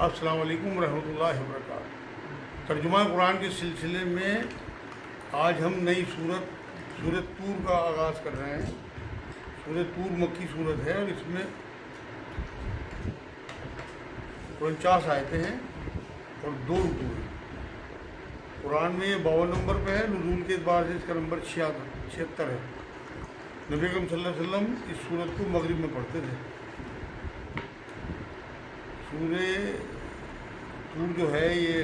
السلام علیکم ورحمۃ اللہ وبرکاتہ۔ ترجمہ قرآن کے سلسلے میں آج ہم نئی سورۃ طور کا آغاز کر رہے ہیں۔ سورۃ طور مکی سورت ہے اور اس میں 49 آیتیں ہیں اور 2 رکوع ہیں۔ قرآن میں یہ 52 نمبر پہ ہے، نزول کے اعتبار سے اس کا نمبر 76 ہے۔ نبی اکرم صلی اللہ علیہ وسلم اس سورت کو مغرب میں پڑھتے تھے۔ سورہ طور جو ہے یہ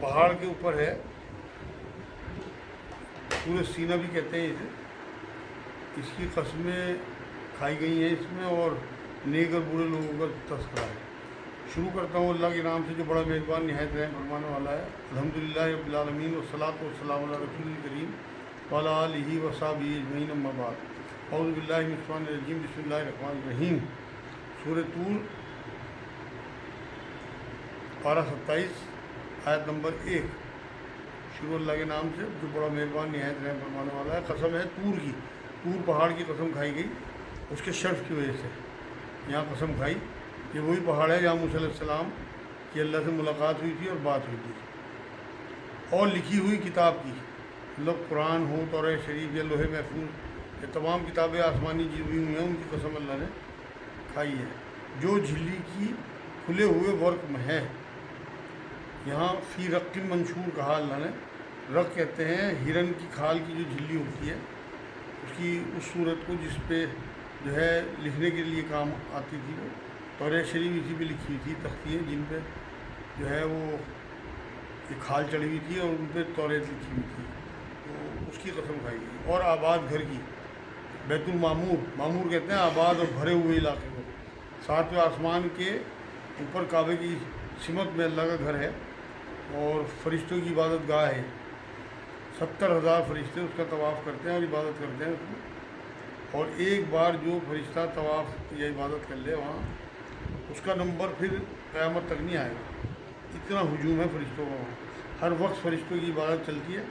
پہاڑ کے اوپر ہے، سورہ سینہ بھی کہتے ہیں اسے۔ اس کی قسمیں کھائی گئی ہیں اس میں اور نیک اور برے لوگوں کا تذکرہ ہے۔ شروع کرتا ہوں اللہ کے نام سے جو بڑا مہربان نہایت رحم فرمانے والا ہے۔ الحمدللہ رب العالمین والصلاۃ والسلام علی رسول کریم وعلی آلہ وصحبہ اجمعین، اما بعد۔ اعوذ باللہ من الشیطان الرجیم، بسم اللہ الرحمن الرحیم۔ سورہ طور پارہ 27 آیت نمبر 1۔ شروع اللہ کے نام سے جو بڑا مہربان نہایت رحم فرمانے والا ہے۔ قسم ہے طور کی، طور پہاڑ کی قسم کھائی گئی اس کے شرف کی وجہ سے یہاں قسم کھائی۔ یہ وہی پہاڑ ہے جہاں موسیٰ علیہ السلام کی اللہ سے ملاقات ہوئی تھی اور بات ہوئی تھی۔ اور لکھی ہوئی کتاب کی، مطلب قرآن ہو، تورات شریف یا لوح محفوظ، یہ تمام کتابیں آسمانی جی ہوئی ہیں، ان کی قسم اللہ نے کھائی ہے۔ جو جھلی کی کھلے ہوئے ورق میں ہے، یہاں فی رق منشور کہا اللہ نے۔ رق کہتے ہیں ہرن کی کھال کی جو جھلی ہوتی ہے، اس صورت کو جس پہ جو ہے لکھنے کے لیے کام آتی تھی وہ تورات شریف اسی پہ لکھی ہوئی تھی، تختیاں جن پہ جو ہے وہ ایک کھال چڑھی ہوئی تھی اور ان پہ تورات لکھی ہوئی تھی، تو اس کی قسم کھائی گئی۔ اور آباد گھر کی، بیت المعمور، معمور کہتے ہیں آباد اور بھرے ہوئے علاقے کو۔ 7ویں آسمان کے اوپر کعبے کی سمت میں اللہ کا گھر ہے اور فرشتوں کی عبادت گاہ ہے۔ 70,000 فرشتے اس کا طواف کرتے ہیں اور عبادت کرتے ہیں اس میں۔ اور ایک بار جو فرشتہ طواف یا عبادت کر لے وہاں، اس کا نمبر پھر قیامت تک نہیں آئے گا۔ اتنا ہجوم ہے فرشتوں کا وہاں، ہر وقت فرشتوں کی عبادت چلتی ہے،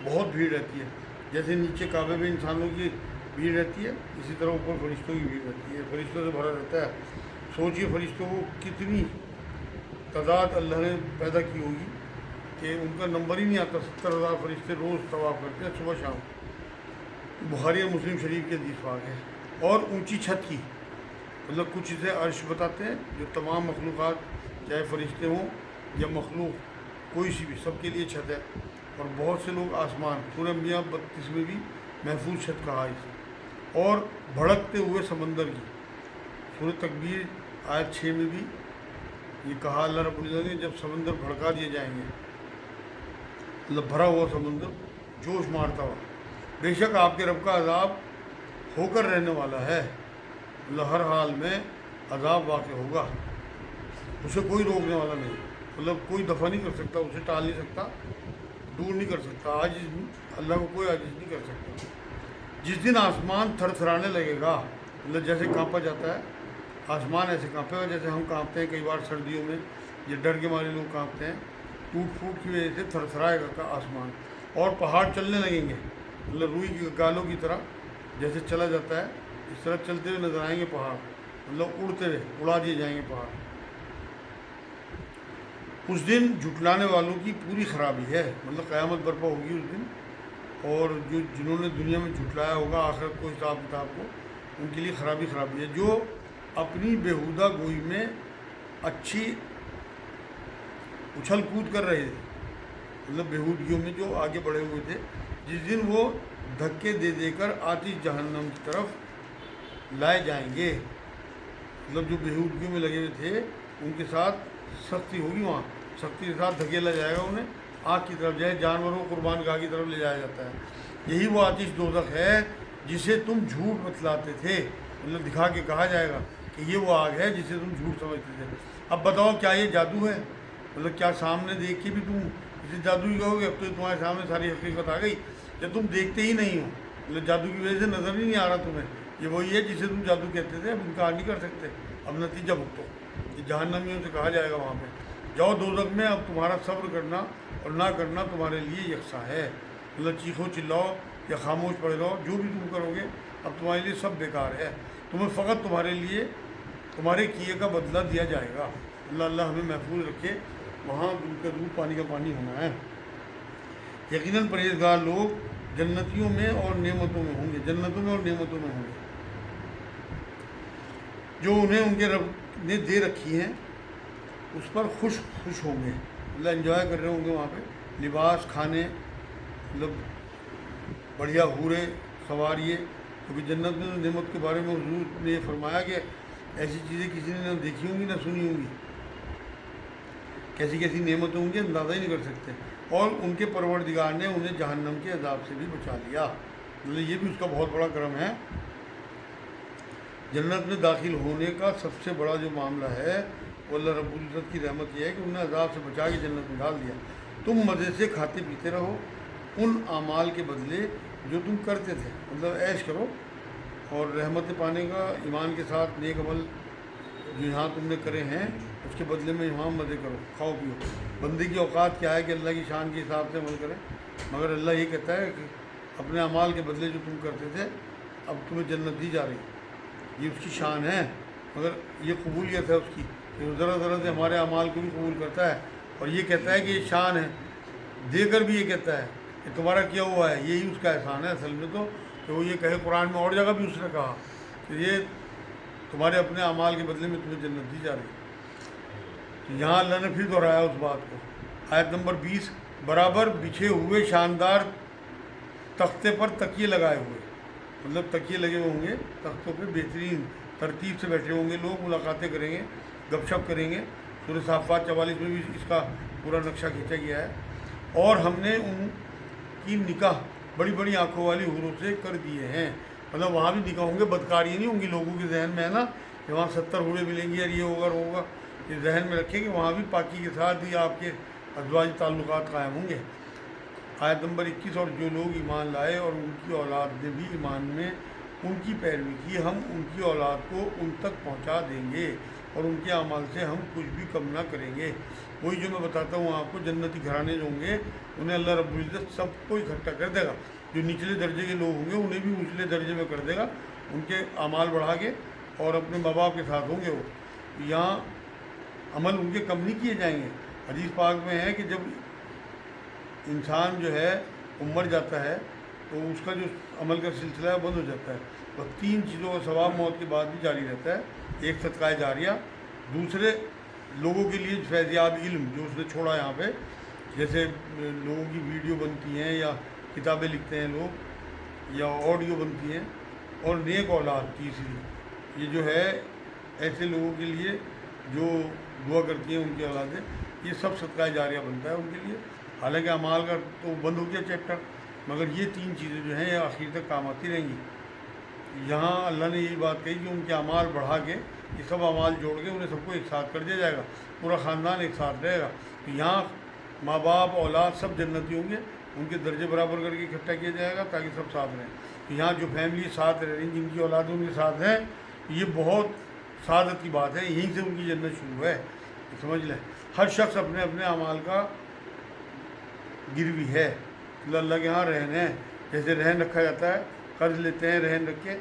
بہت بھیڑ رہتی ہے۔ جیسے نیچے کعبے میں انسانوں کی بھیڑ رہتی ہے، اسی طرح اوپر فرشتوں کی بھیڑ رہتی ہے، فرشتوں سے بھرا رہتا ہے۔ سوچیے فرشتوں کو کتنی تعداد اللہ نے پیدا کی ہوگی کہ ان کا نمبر ہی نہیں آتا۔ 70,000 فرشتے روز طواف کرتے ہیں صبح شام۔ بخاری اور مسلم شریف کے حدیث پاک ہے۔ اور اونچی چھت کی، مطلب کچھ اسے عرش بتاتے ہیں، جو تمام مخلوقات چاہے فرشتے ہوں یا مخلوق کوئی سی بھی، سب کے لیے چھت ہے۔ اور بہت سے لوگ آسمان، سورہ انبیاء 32 میں بھی محفوظ چھت کہا اسے۔ اور بھڑکتے ہوئے سمندر کی، سورہ تکبیر آیت 6 میں بھی یہ کہا اللہ رب العزت نے، جب سمندر بھڑکا دیے جائیں گے، مطلب بھرا ہوا سمندر جوش مارتا ہوا، بے شک آپ کے رب کا عذاب ہو کر رہنے والا ہے، مطلب ہر حال میں عذاب واقع ہوگا، اسے کوئی روکنے والا نہیں، مطلب کوئی دفع نہیں کر سکتا، اسے ٹال نہیں سکتا، دور نہیں کر سکتا، عاجز اللہ کو کوئی عاجز نہیں کر سکتا۔ جس دن آسمان تھر تھرانے لگے گا، مطلب جیسے کانپا جاتا ہے آسمان، ایسے کانپے گا جیسے ہم کانپتے ہیں کئی بار سردیوں میں، یہ ڈر کے مارے لوگ کانپتے ہیں، ٹوٹ پھوٹ کی وجہ سے تھر تھرائے گا آسمان۔ اور پہاڑ چلنے لگیں گے، مطلب روئی کی گالوں کی طرح جیسے چلا جاتا ہے، اس طرح چلتے ہوئے نظر آئیں گے پہاڑ، مطلب اڑتے ہوئے اڑا دیے جائیں گے پہاڑ۔ اس دن جھٹلانے والوں کی پوری خرابی ہے، مطلب قیامت برپا ہوگی اس دن، اور جنہوں نے دنیا میں جھٹلایا ہوگا آخرت کو، حساب کتاب کو، ان کے لیے خرابی ہے۔ جو اپنی بیہودہ گوئی میں اچھی اچھل کود کر رہے تھے، مطلب بیہودگیوں میں جو آگے بڑھے ہوئے تھے، جس دن وہ دھکے دے دے کر آتش جہنم کی طرف لائے جائیں گے، مطلب جو بیہودگیوں میں لگے ہوئے تھے ان کے ساتھ سختی ہوگی، وہاں سختی کے ساتھ دھکیلا جائے گا انہیں آگ کی طرف، جائے جانوروں کو قربان گاہ کی طرف لے جایا جاتا ہے۔ یہی وہ آتش دوزخ ہے جسے تم جھوٹ بتلاتے تھے، مطلب دکھا کے کہا جائے گا کہ یہ وہ آگ ہے جسے تم جھوٹ سمجھتے تھے۔ اب بتاؤ کیا یہ جادو ہے؟ مطلب کیا سامنے دیکھ کے بھی تم اسے جادو ہی کہو گے؟ اب تو تمہارے سامنے ساری حقیقت آ گئی، جب تم دیکھتے ہی نہیں ہو، مطلب جادو کی وجہ سے نظر ہی نہیں آ رہا تمہیں، یہ وہی ہے جسے تم جادو کہتے تھے، اب انکار نہیں کر سکتے، اب نتیجہ بھگتو۔ یہ جہنمیوں سے کہا جائے گا وہاں پہ، جاؤ دوزخ میں، اب تمہارا صبر کرنا اور نہ کرنا تمہارے لیے یکساں ہے، مطلب چیخو چلاؤ یا خاموش پڑے رہو، جو بھی تم کرو گے اب تمہارے لیے سب بیکار ہے، تمہیں فقط تمہارے کیے کا بدلہ دیا جائے گا۔ اللہ اللہ ہمیں محفوظ رکھے، وہاں دودھ کا دودھ پانی کا پانی ہونا ہے۔ یقیناً پرہیزگار لوگ جنتیوں میں اور نعمتوں میں ہوں گے، جنتوں میں اور نعمتوں میں ہوں گے، جو انہیں ان کے رب نے دے رکھی ہیں اس پر خوش ہوں گے، اللہ انجوائے کر رہے ہوں گے وہاں پہ، لباس، کھانے، مطلب بڑھیا حوریں سواریے، کیونکہ جنت میں نعمت کے بارے میں حضور نے یہ فرمایا کہ ایسی چیزیں کسی نے نہ دیکھی ہوں گی نہ سنی ہوں گی، کیسی کیسی نعمتیں ہوں گی اندازہ ہی نہیں کر سکتے، اور ان کے پروردگار نے انہیں جہنم کے عذاب سے بھی بچا لیا، مطلب یہ بھی اس کا بہت بڑا کرم ہے۔ جنت میں داخل ہونے کا سب سے بڑا جو معاملہ ہے وہ اللہ رب العزت کی رحمت یہ ہے کہ انہیں عذاب سے بچا کے جنت میں ڈال دیا۔ تم مزے سے کھاتے پیتے رہو ان اعمال کے بدلے جو تم کرتے تھے، مطلب عیش کرو، اور رحمت پانے کا ایمان کے ساتھ نیک عمل جو یہاں تم نے کرے ہیں اس کے بدلے میں یہاں مزے کرو، کھاؤ پیو۔ بندے کی اوقات کیا ہے کہ اللہ کی شان کے حساب سے عمل کریں، مگر اللہ یہ کہتا ہے کہ اپنے اعمال کے بدلے جو تم کرتے تھے اب تمہیں جنت دی جا رہی، یہ اس کی شان ہے، مگر یہ قبولیت ہے اس کی کہ وہ ذرا ذرا سے ہمارے اعمال کو بھی قبول کرتا ہے، اور یہ کہتا ہے کہ یہ شان ہے، دے کر بھی یہ کہتا ہے کہ تمہارا کیا ہوا ہے، یہی اس کا احسان ہے اصل میں تو، کہ وہ یہ کہے قرآن میں اور جگہ بھی اس نے کہا کہ یہ تمہارے اپنے اعمال کے بدلے میں تمہیں جنت دی جا رہی ہے۔ یہاں اللہ نے پھر دہرایا اس بات کو، آیت نمبر 20، برابر بچھے ہوئے شاندار تختے پر تکیے لگائے ہوئے، مطلب تکیے لگے ہوئے ہوں گے تختوں پہ، بہترین ترتیب سے بیٹھے ہوں گے لوگ، ملاقاتیں کریں گے، گپ شپ کریں گے۔ سورہ صافات 44 میں بھی اس کا پورا نقشہ کھینچا گیا ہے۔ اور ہم نے ان کی نکاح بڑی بڑی آنکھوں والی حوروں سے کر دیے ہیں، مطلب وہاں بھی نکاح ہوں گے، بدکاری نہیں ہوں گی، لوگوں کے ذہن میں ہے نا کہ وہاں 70 حوریں ملیں گی اور یہ ہوگا وہ ہوگا، یہ ذہن میں رکھیں کہ وہاں بھی پاکی کے ساتھ ہی آپ کے ازواجی تعلقات قائم ہوں گے۔ آیت نمبر 21، اور جو لوگ ایمان لائے اور ان کی اولاد نے بھی ایمان میں ان کی پیروی کی، ہم ان کی اولاد کو ان تک پہنچا دیں گے اور ان کے اعمال سے ہم کچھ بھی کم نہ کریں گے۔ وہی جو میں بتاتا ہوں آپ کو، جنتی گھرانے جو ہوں گے انہیں اللہ رب العزت سب کو اکٹھا کر دے گا، جو نچلے درجے کے لوگ ہوں گے انہیں بھی اونچلے درجے میں کر دے گا، ان کے اعمال بڑھا کے، اور اپنے ماں باپ کے ساتھ ہوں گے وہ، یہاں عمل ان کے کم نہیں کیے جائیں گے۔ حدیث پاک میں ہے کہ جب انسان جو ہے وہ مر جاتا ہے تو اس کا جو عمل کا سلسلہ ہے بند ہو جاتا ہے، اور 3 چیزوں کا ثواب موت کے بعد بھی جاری رہتا ہے، ایک صدقہ جاریہ، دوسرے لوگوں کے لیے فیضیاب علم جو اس نے چھوڑا یہاں پہ، جیسے لوگوں کی ویڈیو بنتی ہیں یا کتابیں لکھتے ہیں لوگ یا آڈیو بنتی ہیں، اور نیک اولاد تیسری، یہ جو ہے ایسے لوگوں کے لیے جو دعا کرتی ہیں ان کی اولادیں، یہ سب صدقہ جاریہ بنتا ہے ان کے لیے۔ حالانکہ اعمال کا تو بند ہو گیا چیپٹر، مگر یہ 3 چیزیں جو ہیں یہ آخر تک کام آتی رہیں گی۔ یہاں اللہ نے یہی بات کہی کہ ان کے اعمال بڑھا کے، یہ سب اعمال جوڑ کے انہیں سب کو ایک ساتھ کر دیا جائے گا، پورا خاندان ایک ساتھ رہے گا۔ تو یہاں ماں باپ اولاد سب جنتی ہوں گے، ان کے درجے برابر کر کے اکٹھا کیا جائے گا تاکہ سب ساتھ رہیں۔ تو یہاں جو فیملی ساتھ رہ رہی جن کی اولادیں ان کے ساتھ ہیں، یہ بہت سعادت کی بات ہے، یہیں سے ان کی جنت شروع ہے، سمجھ لیں۔ ہر شخص اپنے اپنے اعمال کا گروی ہے، اللہ کے ہاں رہن ہے، جیسے رہن رکھا جاتا ہے، قرض لیتے ہیں رہن رکھ کے،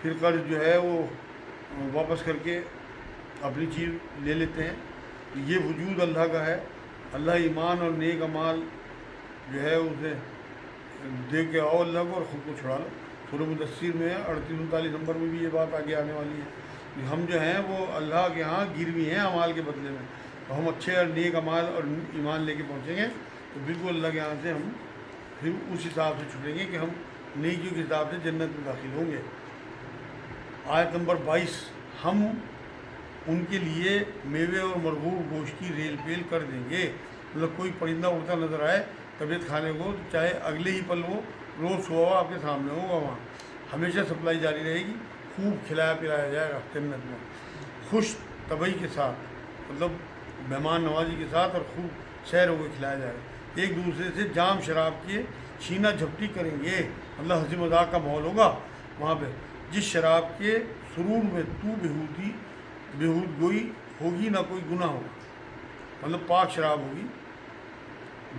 پھر قرض جو ہے وہ واپس کر کے اپنی چیز لے لیتے ہیں، یہ وجود اللہ کا ہے۔ اللہ ایمان اور نیک اعمال جو ہے اسے دے کے آؤ اللہ کو اور خود کو چھڑا لو۔ سورہ مدثر میں 38-39 نمبر میں بھی یہ بات آگے آنے والی ہے کہ ہم جو ہیں وہ اللہ کے ہاں گروی ہیں اعمال کے بدلے میں، تو ہم اچھے اور نیک اعمال اور ایمان لے کے پہنچیں گے تو بالکل اللہ کے ہاں سے ہم پھر اس حساب سے چھٹیں گے کہ ہم نیکیوں کے حساب سے جنت میں داخل ہوں گے۔ آیت نمبر 22، ہم ان کے لیے میوے اور مرغوب گوشت کی ریل پیل کر دیں گے، مطلب کوئی پرندہ اڑتا نظر آئے طبیعت کھانے کو، تو چاہے اگلے ہی پل وہ روز صبح آپ کے سامنے ہوگا، وہاں ہمیشہ سپلائی جاری رہے گی، خوب کھلایا پلایا جائے گا جنت میں، خوش طبعی کے ساتھ، مطلب مہمان نوازی کے ساتھ، اور خوب سحروں کو کھلایا جائے گا، ایک دوسرے سے جام شراب کے چھینا جھپٹی کریں گے، مطلب ہنسی مذاق کا ماحول ہوگا وہاں پہ، جس شراب کے سرور میں تو بےہود گوئی ہوگی نہ کوئی گناہ ہوگا، مطلب پاک شراب ہوگی،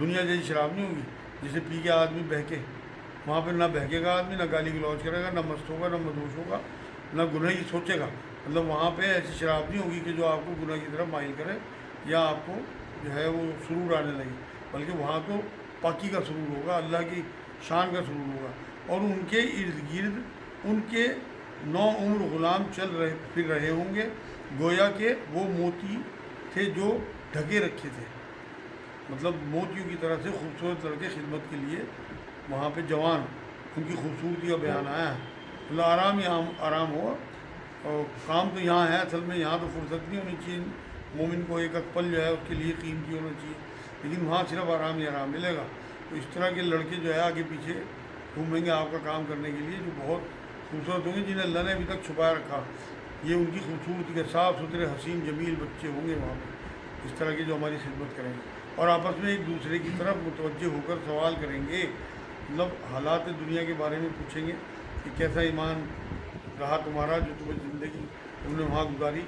دنیا جیسی شراب نہیں ہوگی جسے پی کے آدمی بہکے، وہاں پہ نہ بہکے گا آدمی، نہ گالی گلوچ کرے گا، نہ مست ہوگا، نہ مدہوش ہوگا، نہ گناہ ہی سوچے گا، مطلب وہاں پہ ایسی شراب نہیں ہوگی کہ جو آپ کو گناہ کی طرف مائل کرے یا آپ کو جو ہے وہ سرور آنے لگے، بلکہ وہاں تو پاکی کا سرور ہوگا، اللہ کی شان کا سرور ہوگا۔ اور ان کے ارد گرد ان کے 9 عمر غلام چل رہے پھر رہے ہوں گے، گویا کہ وہ موتی تھے جو ڈھکے رکھے تھے، مطلب موتیوں کی طرح سے خوبصورت لڑکے خدمت کے لیے وہاں پہ جوان، ان کی خوبصورتی کا بیان آیا ہے۔ اللہ آرام ہی آرام ہو، اور کام تو یہاں ہے، اصل میں یہاں تو فرصت نہیں ہونی چاہیے، مومن کو ایک پل جو ہے اس کے لیے قیمتی ہونا چاہیے، لیکن وہاں صرف آرام ہی آرام ملے گا۔ تو اس طرح کے لڑکے جو ہے آگے پیچھے گھومیں گے آپ کا کام کرنے کے لیے، جو بہت خوبصورت ہوں گے، جنہیں اللہ نے ابھی تک چھپایا رکھا، یہ ان کی خوبصورتی کے صاف ستھرے حسین جمیل بچے ہوں گے وہاں پہ، اس طرح کی جو ہماری خدمت کریں گے، اور آپس میں ایک دوسرے کی طرف متوجہ ہو کر سوال کریں گے، مطلب حالات دنیا کے بارے میں پوچھیں گے کہ کیسا ایمان رہا تمہارا، جو تمہیں زندگی تم نے وہاں گزاری،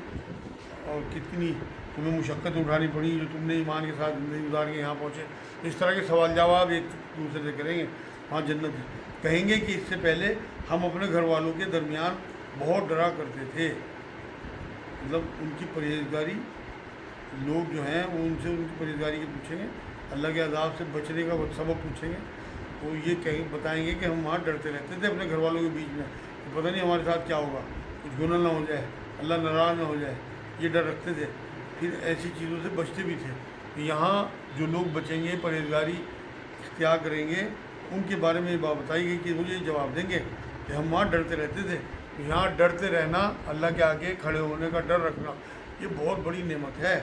اور کتنی تمہیں مشقت اٹھانی پڑی جو تم نے ایمان کے ساتھ زندگی گزار کے یہاں پہنچے۔ اس طرح کے سوال جواب ایک دوسرے سے کریں گے وہاں جنت میں۔ کہیں گے کہ اس سے پہلے ہم اپنے گھر والوں کے درمیان بہت ڈرا کرتے تھے، مطلب ان کی پرہیزگاری، لوگ جو ہیں وہ ان سے ان کی پرہیزگاری کے پوچھیں گے، اللہ کے عذاب سے بچنے کا سبب پوچھیں گے، تو یہ بتائیں گے کہ ہم وہاں ڈرتے رہتے تھے اپنے گھر والوں کے بیچ میں، کہ پتہ نہیں ہمارے ساتھ کیا ہوگا، کچھ گناہ نہ ہو جائے، اللہ ناراض نہ ہو جائے، یہ ڈر رکھتے تھے، پھر ایسی چیزوں سے بچتے بھی تھے۔ یہاں جو لوگ بچیں گے، پرہیزگاری اختیار کریں گے، ان کے بارے میں یہ بات بتائی گئی کہ مجھے جواب دیں گے کہ ہم وہاں ڈرتے رہتے تھے۔ یہاں ڈرتے رہنا، اللہ کے آگے کھڑے ہونے کا ڈر رکھنا، یہ بہت بڑی نعمت ہے۔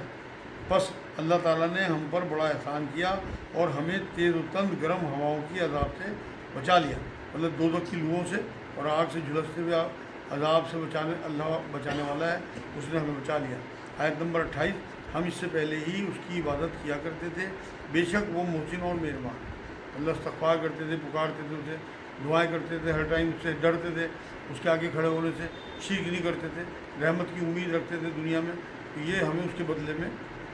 بس اللہ تعالیٰ نے ہم پر بڑا احسان کیا اور ہمیں تیز و تند گرم ہواؤں کی عذاب سے بچا لیا، مطلب دوزخ کی لوؤں سے اور آگ سے جھلستے ہوئے عذاب سے اللہ بچانے والا ہے، اس نے ہمیں بچا لیا۔ آیت نمبر 28، ہم اس سے پہلے ہی اس کی عبادت کیا کرتے تھے، بے شک وہ محسن اور مہربان، اللہ استغفار کرتے تھے، پکارتے تھے اسے، دعائیں کرتے تھے، ہر ٹائم اس سے ڈرتے تھے، اس کے آگے کھڑے ہونے سے، شرک نہیں کرتے تھے، رحمت کی امید رکھتے تھے دنیا میں، تو یہ ہمیں اس کے بدلے میں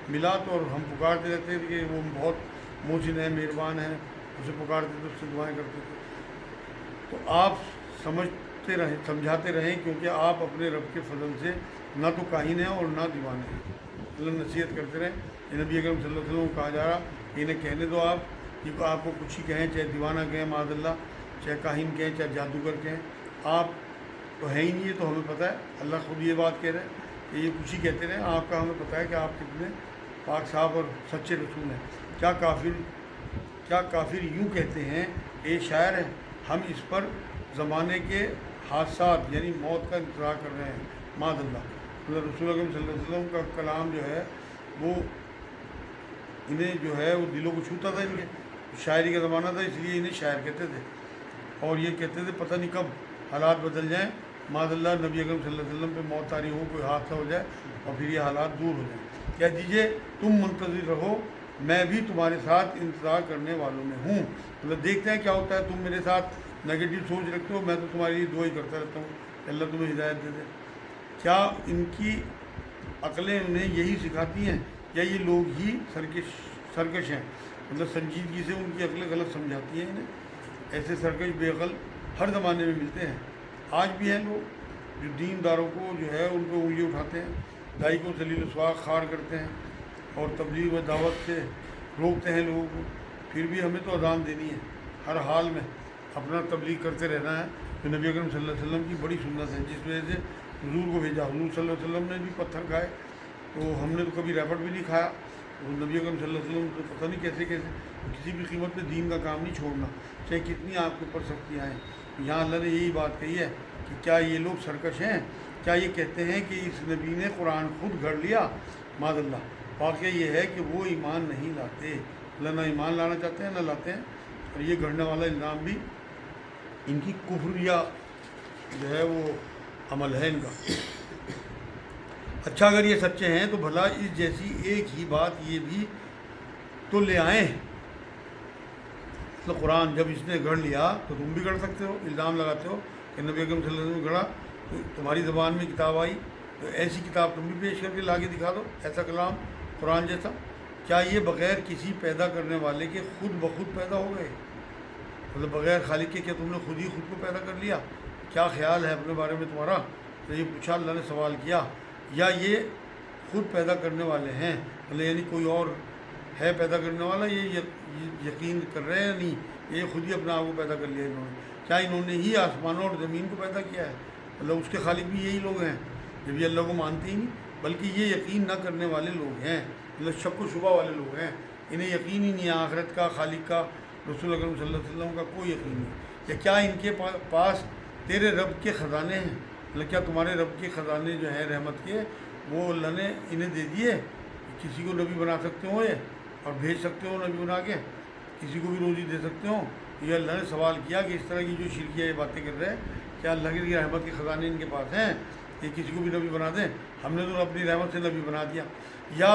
ملا، تو اور ہم پکارتے رہتے تھے کہ وہ بہت محسن ہے، مہربان ہے، اسے پکارتے تھے، اس سے دعائیں کرتے تھے۔ تو آپ سمجھاتے رہیں کیونکہ آپ اپنے رب کے فضل سے نہ تو کاہن ہیں اور نہ دیوانے ہیں۔ اللہ نصیحت کرتے رہیں، یہ نبی اکرم صلی اللہ علیہ وسلم کو کہا جا رہا کہ انہیں کہنے دو، آپ کو کچھ ہی کہیں، چاہے دیوانہ کہیں معاذ اللہ، چاہے کاہن کہیں، چاہے جادوگر کہیں، آپ تو ہے ہی نہیں، یہ تو ہمیں پتہ ہے، اللہ خود یہ بات کہہ رہے ہیں کہ یہ کچھ ہی کہتے رہیں، آپ کا ہمیں پتہ ہے کہ آپ کتنے پاک صاحب اور سچے رسول ہیں۔ کیا کافر یوں کہتے ہیں کہ یہ شاعر ہے، ہم اس پر زمانے کے حادثات یعنی موت کا انتظار کر رہے ہیں، معاذ اللہ۔ رسول اکرم صلی اللہ علیہ وسلم کا کلام جو ہے وہ انہیں جو ہے وہ دلوں کو چھوتا تھا، ان کے شاعری کا زمانہ تھا، اس لیے انہیں شاعر کہتے تھے، اور یہ کہتے تھے پتہ نہیں کب حالات بدل جائیں، معاذ اللہ نبی اکرم صلی اللہ علیہ وسلم پہ موت طاری ہو، کوئی حادثہ ہو جائے اور پھر یہ حالات دور ہو جائیں۔ کہہ دیجئے تم منتظر رہو، میں بھی تمہارے ساتھ انتظار کرنے والوں میں ہوں، مطلب دیکھتے ہیں کیا ہوتا ہے، تم میرے ساتھ نگیٹو سوچ رکھتے ہو، میں تو تمہارے لیے دعا ہی کرتا رہتا ہوں کہ اللہ تمہیں ہدایت دے دے۔ کیا ان کی عقلیں انہیں یہی سکھاتی ہیں، یا یہ لوگ ہی سرکش ہیں، مطلب سنجیدگی سے ان کی عقلیں غلط سمجھاتی ہیں انہیں؟ ایسے سرکش بے عقل ہر زمانے میں ملتے ہیں، آج بھی ہیں لوگ جو دین داروں کو جو ہے ان کو انگلی اٹھاتے ہیں، دائی کو ذلیل و سواق خوار کرتے ہیں اور تبلیغ و دعوت سے روکتے ہیں لوگوں کو۔ پھر بھی ہمیں تو اذان دینی ہے، ہر حال میں اپنا تبلیغ کرتے رہنا ہے، تو نبی اکرم صلی اللہ علیہ وسلم کی بڑی سنت ہے، جس وجہ سے حضور کو بھیجا۔ حضور صلی اللہ علیہ وسلم نے بھی پتھر کھائے، تو ہم نے تو کبھی ریپٹ بھی نہیں کھایا، تو نبی اکرم صلی اللہ علیہ وسلم تو پتہ نہیں کیسے کسی بھی قیمت پہ دین کا کام نہیں چھوڑنا، چاہے کتنی آپ کے اوپر سختیاں آئیں۔ یہاں اللہ نے یہی بات کہی ہے کہ کیا یہ لوگ سرکش ہیں، کیا یہ کہتے ہیں کہ اس نبی نے قرآن خود گھڑ لیا؟ معاذ اللہ، واقعہ یہ ہے کہ وہ ایمان نہیں لاتے، اللہ نہ ایمان لانا چاہتے ہیں نہ لاتے ہیں، اور یہ گھڑنے والا الزام بھی ان کی کفریہ جو ہے وہ عمل ہے ان کا۔ اچھا اگر یہ سچے ہیں تو بھلا اس جیسی ایک ہی بات یہ بھی تو لے آئیں، مطلب قرآن جب اس نے گھڑ لیا تو تم بھی گھڑ سکتے ہو، الزام لگاتے ہو کہ نبی اکرم صلی اللہ علیہ وسلم نے گھڑا، تو تمہاری زبان میں کتاب آئی تو ایسی کتاب تم بھی پیش کر کے لا کے دکھا دو، ایسا کلام قرآن جیسا۔ کیا یہ بغیر کسی پیدا کرنے والے کے خود بخود پیدا ہو گئے، مطلب بغیر خالق کے کیا تم نے خود ہی خود کو پیدا کر لیا؟ کیا خیال ہے اپنے بارے میں تمہارا؟ تو یہ پوچھا، اللہ نے سوال کیا، یا یہ خود پیدا کرنے والے ہیں، مطلب یعنی کوئی اور ہے پیدا کرنے والا، یہ یقین کر رہے ہیں یا نہیں، یہ خود ہی اپنا آپ کو پیدا کر لیا انہوں نے، کیا انہوں نے ہی آسمانوں اور زمین کو پیدا کیا ہے؟ مطلب اس کے خالق بھی یہی لوگ ہیں جب یہ اللہ کو مانتے ہی نہیں، بلکہ یہ یقین نہ کرنے والے لوگ ہیں، مطلب شک و شبہ والے لوگ ہیں، انہیں یقین ہی نہیں ہے آخرت کا، خالق کا، رسول اکرم صلی اللہ علیہ وسلم کا کوئی یقین نہیں۔ یا کیا ان کے پاس تیرے رب کے خزانے ہیں، مطلب کیا تمہارے رب کے خزانے جو ہیں رحمت کے، وہ اللہ نے انہیں دے دیے، کسی کو نبی بنا سکتے ہو یہ اور بھیج سکتے ہو نبی بنا کے، کسی کو بھی روزی دے سکتے ہو؟ یہ اللہ نے سوال کیا کہ اس طرح کی جو شرکیہ یہ باتیں کر رہے ہیں، کیا اللہ کی رحمت کے خزانے ان کے پاس ہیں کہ کسی کو بھی نبی بنا دیں؟ ہم نے تو اپنی رحمت سے نبی بنا دیا۔ یا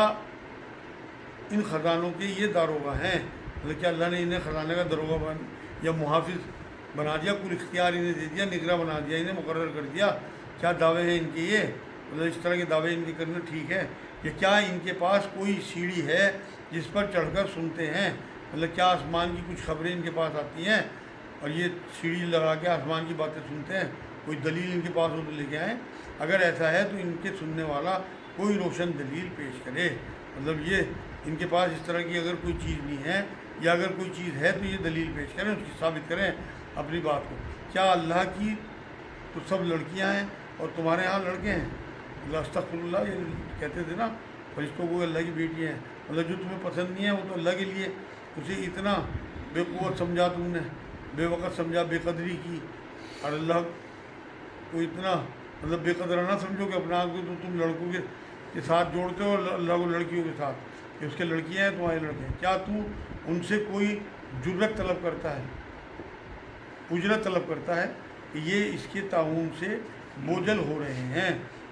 ان خزانوں کے یہ داروغہ ہیں، مطلب کہ اللہ نے انہیں خزانے کا داروغہ یا محافظ بنا دیا، کل اختیار انہیں دے دیا، نگراں بنا دیا، انہیں مقرر کر دیا؟ کیا دعوے ہیں ان کے یہ؟ مطلب اس طرح کے دعوے ان کے کرنا ٹھیک ہے؟ یا کیا ان کے پاس کوئی سیڑھی ہے جس پر چڑھ کر سنتے ہیں، مطلب کیا آسمان کی کچھ خبریں ان کے پاس آتی ہیں اور یہ سیڑھی لگا کے آسمان کی باتیں سنتے ہیں؟ کوئی دلیل ان کے پاس ہو تو لے کے آئیں، اگر ایسا ہے تو ان کے سننے والا کوئی روشن دلیل پیش کرے۔ مطلب یہ ان کے پاس اس طرح کی اگر کوئی چیز نہیں ہے، یا اگر کوئی چیز ہے تو یہ دلیل پیش کریں، اس کی ثابت کریں اپنی بات کو۔ کیا اللہ کی تو سب لڑکیاں ہیں اور تمہارے ہاں لڑکے ہیں؟ اللہ استغفر اللہ، یہ کہتے تھے نا فرشتوں کو اللہ کی بیٹی ہیں، مطلب جو تمہیں پسند نہیں ہے وہ تو اللہ کے لیے، اسے اتنا بے قوت سمجھا تم نے، بے وقت سمجھا، بے قدری کی، اور اللہ کو اتنا مطلب بے قدر نہ سمجھو کہ اپنا آپ کو تو تم لڑکوں کے ساتھ جوڑتے ہو اللہ کو لڑکیوں کے ساتھ، کہ اس کے لڑکیاں ہیں تمہارے لڑکے ہیں۔ کیا تو ان سے کوئی جرت طلب کرتا ہے، اجرت طلب کرتا ہے کہ یہ اس کے تعاون سے بوجھل ہو رہے ہیں؟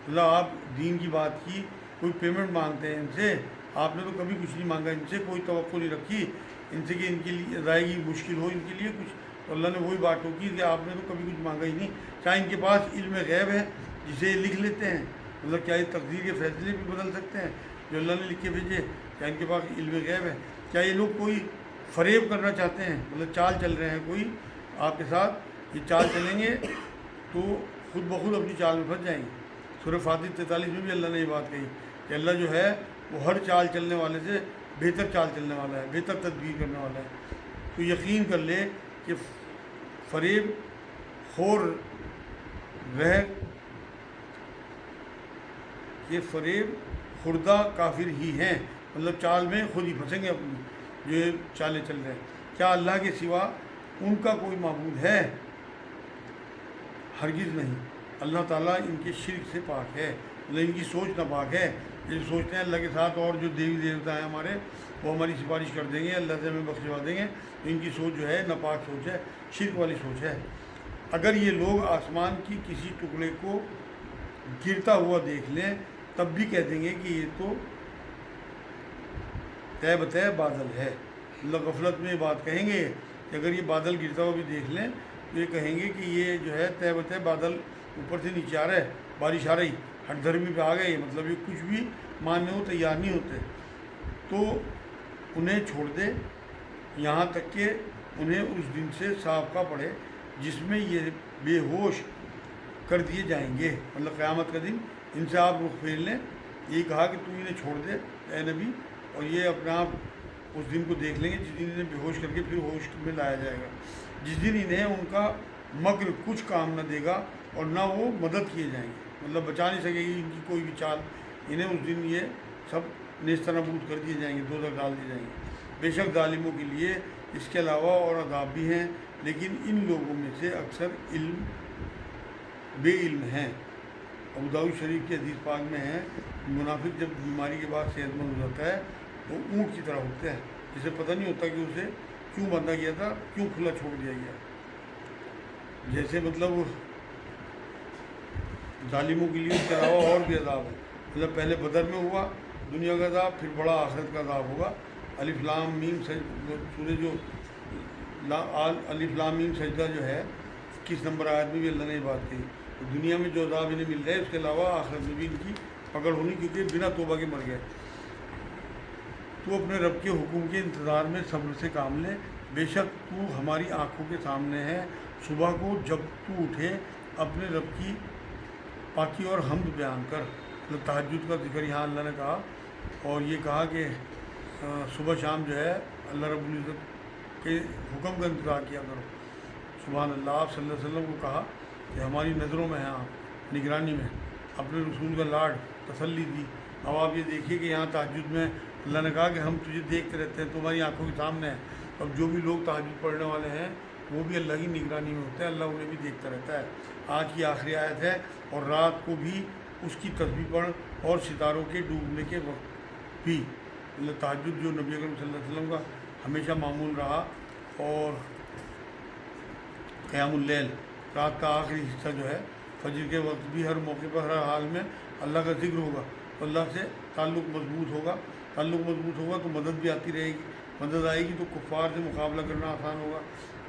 اللہ آپ دین کی بات کی، کوئی پیمنٹ مانگتے ہیں ان سے؟ آپ نے تو کبھی کچھ نہیں مانگا ان سے، کوئی توقع نہیں رکھی ان سے کہ ان کے لیے ادائیگی مشکل ہو ان کے لیے کچھ، تو اللہ نے وہی بات ٹوکی کہ آپ نے تو کبھی کچھ مانگا ہی نہیں۔ کیا ان کے پاس علم غیب ہے جسے یہ لکھ لیتے ہیں؟ مطلب کیا یہ تقدیر کے فیصلے بھی بدل سکتے ہیں جو اللہ نے لکھ کے بھیجے؟ کیا ان کے پاس علم غیب ہے؟ کیا یہ لوگ کوئی فریب کرنا چاہتے ہیں، مطلب چال چل رہے ہیں کوئی آپ کے ساتھ، یہ چال چلیں گے تو خود بخود اپنی چال میں پھنس جائیں گے؟ سورہ فاتر 43 میں بھی اللہ نے یہ بات کہی کہ اللہ جو ہے وہ ہر چال چلنے والے سے بہتر چال چلنے والا ہے، بہتر تدبیر کرنے والا ہے۔ تو یقین کر لے کہ فریب خور رہ یہ فریب خوردہ کافر ہی ہیں، مطلب چال میں خود ہی پھنسیں گے اپنی جو یہ چالیں چل رہے ہیں۔ کیا اللہ کے سوا ان کا کوئی معبود ہے؟ ہرگز نہیں، اللہ تعالیٰ ان کے شرک سے پاک ہے، مطلب ان کی سوچ ناپاک ہے۔ یہ سوچتے ہیں اللہ کے ساتھ اور جو دیوی دیوتا ہیں ہمارے وہ ہماری سفارش کر دیں گے، اللہ سے ہمیں بخشوا دیں گے، تو ان کی سوچ جو ہے ناپاک سوچ ہے، شرک والی سوچ ہے۔ اگر یہ لوگ آسمان کی کسی ٹکڑے کو گرتا ہوا دیکھ لیں تب بھی کہہ دیں گے کہ یہ تو طے بطے بادل ہے، مطلب غفلت میں یہ بات کہیں گے کہ اگر یہ بادل گرتا ہوا بھی دیکھ لیں تو یہ کہیں گے کہ یہ جو ہے طے بطے بادل اوپر سے نیچے آ رہا ہے، بارش آ رہی، ہٹ دھرمی پہ آ گئے، مطلب یہ کچھ بھی ماننے کو تیار نہیں ہوتے۔ تو انہیں چھوڑ دے یہاں تک کہ انہیں اس دن سے سابقہ پڑے جس میں یہ بے ہوش کر دیے جائیں گے، مطلب قیامت کا دن ان سے آپ رخ پھیر لیں۔ یہی کہا کہ تو انہیں چھوڑ دے اے نبی، اور یہ اپنے آپ اس دن کو دیکھ لیں گے جس دن انہیں بے ہوش کر کے پھر ہوش میں لایا جائے گا، جس دن انہیں ان کا مکر کچھ کام نہ دے گا اور نہ وہ مدد کیے جائیں گے، مطلب بچا نہیں سکے گی ان کی کوئی بھی چال، انہیں اس دن یہ سب نیستہ نابود کر دیے جائیں گے، دوزخ ڈال دیے جائیں گے۔ بے شک ظالموں کے لیے اس کے علاوہ اور عذاب بھی ہیں، لیکن ان لوگوں میں سے اکثر بے علم ہیں۔ ابو داؤد شریف کی حدیث پاک میں ہے، منافق جب بیماری کے بعد صحت مند ہو جاتا ہے تو اونٹ کی طرح ہوتا ہے، جسے پتہ نہیں ہوتا کہ اسے کیوں باندھا گیا تھا، کیوں کھلا چھوڑ دیا گیا۔ جیسے مطلب ظالموں کے لیے اس کے علاوہ اور بھی عذاب ہے، مطلب پہلے بدر میں ہوا دنیا کا عذاب، پھر بڑا آخرت کا عذاب ہوگا۔ الف لام میم سورہ جو الف لام میم سجدہ جو ہے 21 نمبر آیت میں بھی اللہ نے یہ بات کہی، دنیا میں جو عذاب انہیں مل رہا ہے اس کے علاوہ آخرت میں بھی ان کی پکڑ ہونی، کیونکہ بنا توبہ کے مر گئے۔ تو اپنے رب کے حکم کے انتظار میں صبر سے کام لے، بے شک تو ہماری آنکھوں کے سامنے ہے، صبح کو جب تو اٹھے اپنے رب کی پاکی اور حمد بیان کر، مطلب تہجد کا ذکر یہاں اللہ نے کہا، اور یہ کہا کہ صبح شام جو ہے اللہ رب العزت کے حکم کا انتظار کیا کرو۔ سبحان اللہ، آپ صلی اللہ علیہ وسلم کو کہا کہ ہماری نظروں میں ہیں آپ، نگرانی میں، اپنے رسول کا لاڈ، تسلی دی۔ اب آپ یہ دیکھیے کہ یہاں تہجد میں اللہ نے کہا کہ ہم تجھے دیکھتے رہتے ہیں، تمہاری آنکھوں کے سامنے ہے۔ اب جو بھی لوگ تہجد پڑھنے والے ہیں وہ بھی اللہ کی نگرانی میں ہوتے ہیں، اللہ انہیں بھی دیکھتا رہتا ہے۔ آج کی آخری آیت ہے، اور رات کو بھی اس کی تسبیح پڑھ اور ستاروں کے ڈوبنے کے وقت بھی۔ اللہ تہجد جو نبی اکرم صلی اللہ علیہ وسلم کا ہمیشہ معمول رہا، اور قیام اللیل، رات کا آخری حصہ جو ہے، فجر کے وقت بھی ہر موقع پر ہر حال میں اللہ کا ذکر ہوگا، تو اللہ سے تعلق مضبوط ہوگا تو مدد بھی آتی رہے گی، مدد آئے گی تو کفار سے مقابلہ کرنا آسان ہوگا۔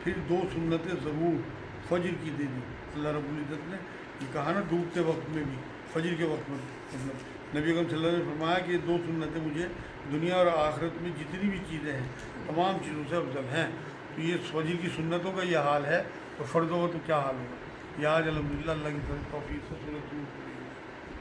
پھر 2 سنتیں ضرور فجر کی دے دی اللہ رب العزت نے، یہ کہا نا ڈوبتے وقت میں بھی، فجر کے وقت میں، مطلب نبی اکرم صلی اللہ علیہ وسلم نے فرمایا کہ 2 سنتیں مجھے دنیا اور آخرت میں جتنی بھی چیزیں ہیں تمام چیزوں سے افضل ہیں۔ تو یہ فجر کی سنتوں کا یہ حال ہے، تو فرض ہوگا تو کیا حال ہوگا۔ یہ آج الحمدللہ اللہ کی توفیق سے سورۃ